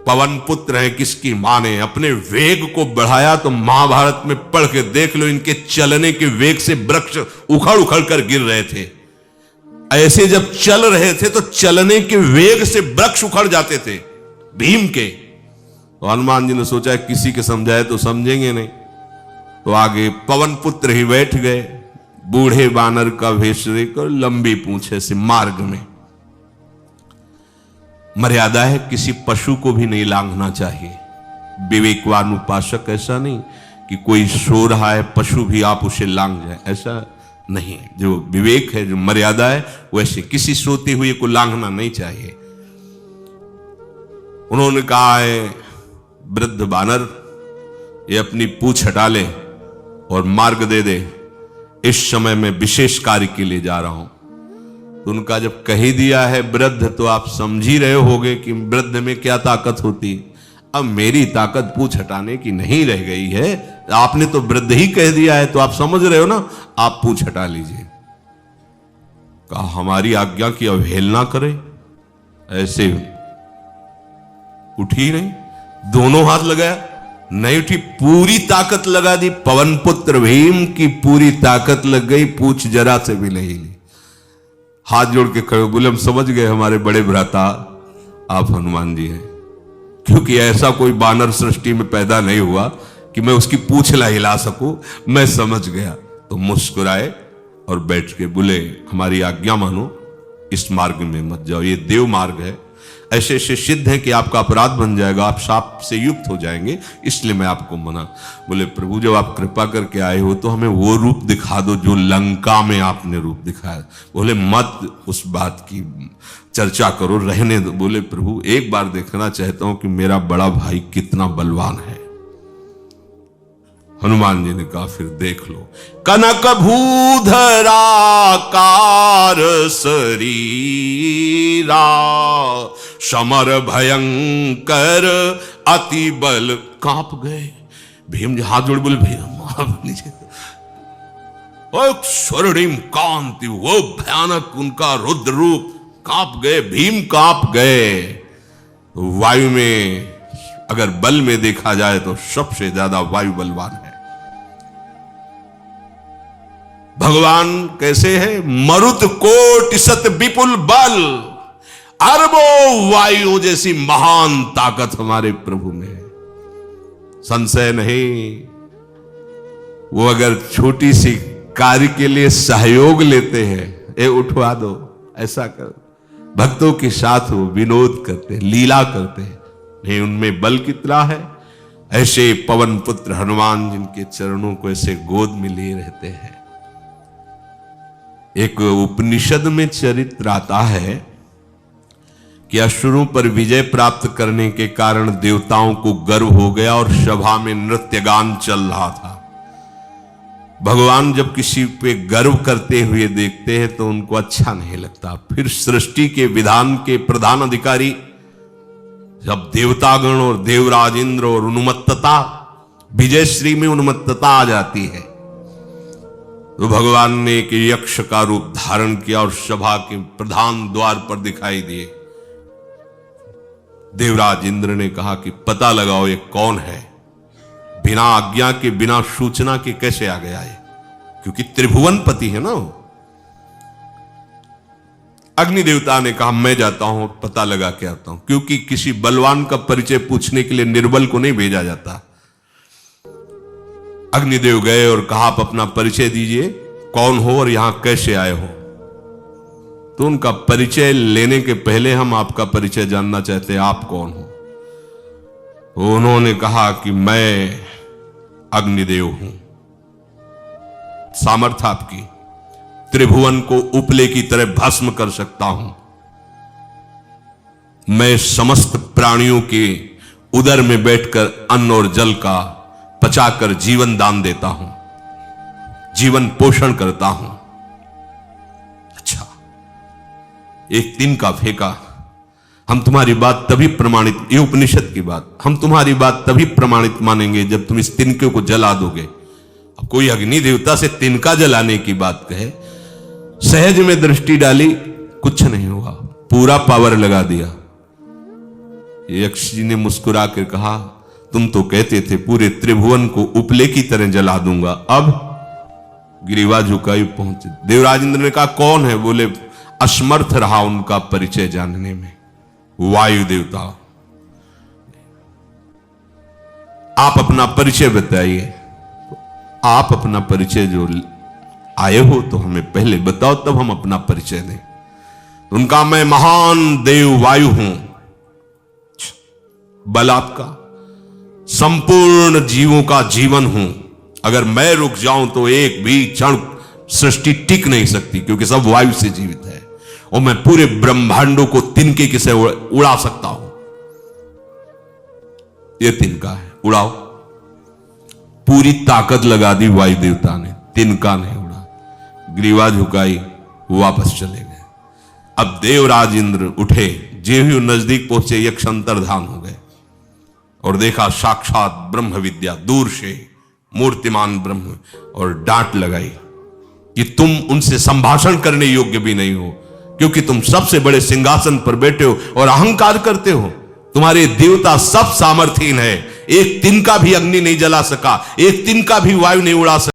पवन पुत्र है किसकी मां ने अपने वेग को बढ़ाया। तो महाभारत में पढ़ के देख लो, इनके चलने के वेग से वृक्ष उखड़ उखड़ कर गिर रहे थे। ऐसे जब चल रहे थे तो चलने के वेग से वृक्ष उखड़ जाते थे भीम के। तो हनुमान जी ने सोचा किसी के समझाए तो समझेंगे नहीं, तो आगे पवन पुत्र ही बैठ गए, बूढ़े बानर का वेश लेकर, लंबी पूंछे से। मार्ग में मर्यादा है, किसी पशु को भी नहीं लांघना चाहिए। विवेकवान उपासक ऐसा नहीं कि कोई सो रहा है पशु भी आप उसे लांघ जाए, ऐसा नहीं। जो विवेक है, जो मर्यादा है, वैसे किसी सोते हुए को लांघना नहीं चाहिए। उन्होंने कहा है वृद्ध बानर, ये अपनी पूंछ हटा ले और मार्ग दे दे, इस समय मैं विशेष कार्य के लिए जा रहा हूं। तो उनका जब कह ही दिया है वृद्ध, तो आप समझ ही रहे होगे कि वृद्ध में क्या ताकत होती। अब मेरी ताकत पूंछ हटाने की नहीं रह गई है, आपने तो वृद्ध ही कह दिया है, तो आप समझ रहे हो ना, आप पूंछ हटा लीजिए। कहा हमारी आज्ञा की अवहेलना करे, ऐसे उठी नहीं, दोनों हाथ लगाया, नहीं उठी, पूरी ताकत लगा दी। पवन पुत्र भीम की पूरी ताकत लग गई, पूंछ जरा से भी नहीं ली। हाथ जोड़ के खड़े बोले हम समझ गए हमारे बड़े भ्राता आप हनुमान जी हैं, क्योंकि ऐसा कोई बानर सृष्टि में पैदा नहीं हुआ कि मैं उसकी पूंछ ला हिला सकूं। मैं समझ गया। तो मुस्कुराए और बैठ के बोले हमारी आज्ञा मानो, इस मार्ग में मत जाओ, ये देव मार्ग है, ऐसे ऐसे सिद्ध है कि आपका अपराध बन जाएगा, आप शाप से युक्त हो जाएंगे, इसलिए मैं आपको मना। बोले प्रभु जब आप कृपा करके आए हो तो हमें वो रूप दिखा दो जो लंका में आपने रूप दिखाया। बोले मत उस बात की चर्चा करो, रहने दो। बोले प्रभु एक बार देखना चाहता हूं कि मेरा बड़ा भाई कितना बलवान है। हनुमान जी ने कहा फिर देख लो। कनक भूधरा कार शरीरा, समर भयंकर अति बल। कांप गए भीम जी, हाथ जोड़ बोले भैया नीचे। स्वर्णिम कांति, वो भयानक उनका रुद्र रूप, कांप गए भीम, कांप गए। वायु में अगर बल में देखा जाए तो सबसे ज्यादा वायु बलवान है। भगवान कैसे है? मरुत कोटि सत विपुल बल, अरबों वायु जैसी महान ताकत हमारे प्रभु में है, संशय नहीं। वो अगर छोटी सी कार्य के लिए सहयोग लेते हैं, ए उठवा दो, ऐसा कर, भक्तों के साथ वो विनोद करते हैं, लीला करते हैं, नहीं उनमें बल कितना है। ऐसे पवन पुत्र हनुमान जिनके चरणों को ऐसे गोद में लिए रहते हैं। एक उपनिषद में चरित्र आता है कि असुरों पर विजय प्राप्त करने के कारण देवताओं को गर्व हो गया और सभा में नृत्य गान चल रहा था। भगवान जब किसी पे गर्व करते हुए देखते हैं तो उनको अच्छा नहीं लगता। फिर सृष्टि के विधान के प्रधान अधिकारी जब देवतागण और देवराज इंद्र और उन्मत्तता, विजयश्री में उन्मत्तता आ जाती है, तो भगवान ने एक यक्ष का रूप धारण किया और सभा के प्रधान द्वार पर दिखाई दिए। देवराज इंद्र ने कहा कि पता लगाओ ये कौन है, बिना आज्ञा के बिना सूचना के कैसे आ गया है, क्योंकि त्रिभुवनपति है ना। अग्नि देवता ने कहा मैं जाता हूं, पता लगा के आता हूं, क्योंकि किसी बलवान का परिचय पूछने के लिए निर्बल को नहीं भेजा जाता। अग्निदेव गए और कहा आप अपना परिचय दीजिए, कौन हो और यहां कैसे आए हो। तो उनका परिचय लेने के पहले हम आपका परिचय जानना चाहते हैं, आप कौन हो। तो उन्होंने कहा कि मैं अग्निदेव हूं, सामर्थ्य आपकी, त्रिभुवन को उपले की तरह भस्म कर सकता हूं। मैं समस्त प्राणियों के उदर में बैठकर अन्न और जल का पचाकर जीवन दान देता हूं, जीवन पोषण करता हूं। अच्छा, एक दिन का फेंका, हम तुम्हारी बात तभी प्रमाणित, ये उपनिषद की बात, हम तुम्हारी बात तभी प्रमाणित मानेंगे जब तुम इस तिनके को जला दोगे। अब कोई अग्नि देवता से तिनका जलाने की बात कहे, सहज में दृष्टि डाली, कुछ नहीं हुआ, पूरा पावर लगा दिया। यक्ष जी ने मुस्कुरा कर कहा, तुम तो कहते थे पूरे त्रिभुवन को उपले की तरह जला दूंगा, अब गिरीवा झुकाई पहुंचे। देवराज इंद्र ने कहा कौन है? बोले असमर्थ रहा उनका परिचय जानने में, वायु देवता। आप अपना परिचय बताइए। आप अपना परिचय जो आए हो तो हमें पहले बताओ, तब हम अपना परिचय दें। उनका मैं महान देव वायु हूं, बल आपका, संपूर्ण जीवों का जीवन हूं। अगर मैं रुक जाऊं तो एक भी क्षण सृष्टि टिक नहीं सकती, क्योंकि सब वायु से जीवित है, और मैं पूरे ब्रह्मांडों को तिनके से उड़ा सकता हूं। यह तिनका है, उड़ाओ। पूरी ताकत लगा दी वायु देवता ने, तिनका नहीं उड़ा। ग्रीवा झुकाई, वापस चले गए। अब देवराज इंद्र उठे, जे ही नजदीक पहुंचे यक्ष अंतर्धान हो गए और देखा साक्षात ब्रह्म विद्या दूर से मूर्तिमान ब्रह्म, और डांट लगाई कि तुम उनसे संभाषण करने योग्य भी नहीं हो, क्योंकि तुम सबसे बड़े सिंहासन पर बैठे हो और अहंकार करते हो। तुम्हारे देवता सब सामर्थ्यहीन है, एक तिनका भी अग्नि नहीं जला सका, एक तिनका भी वायु नहीं उड़ा सका।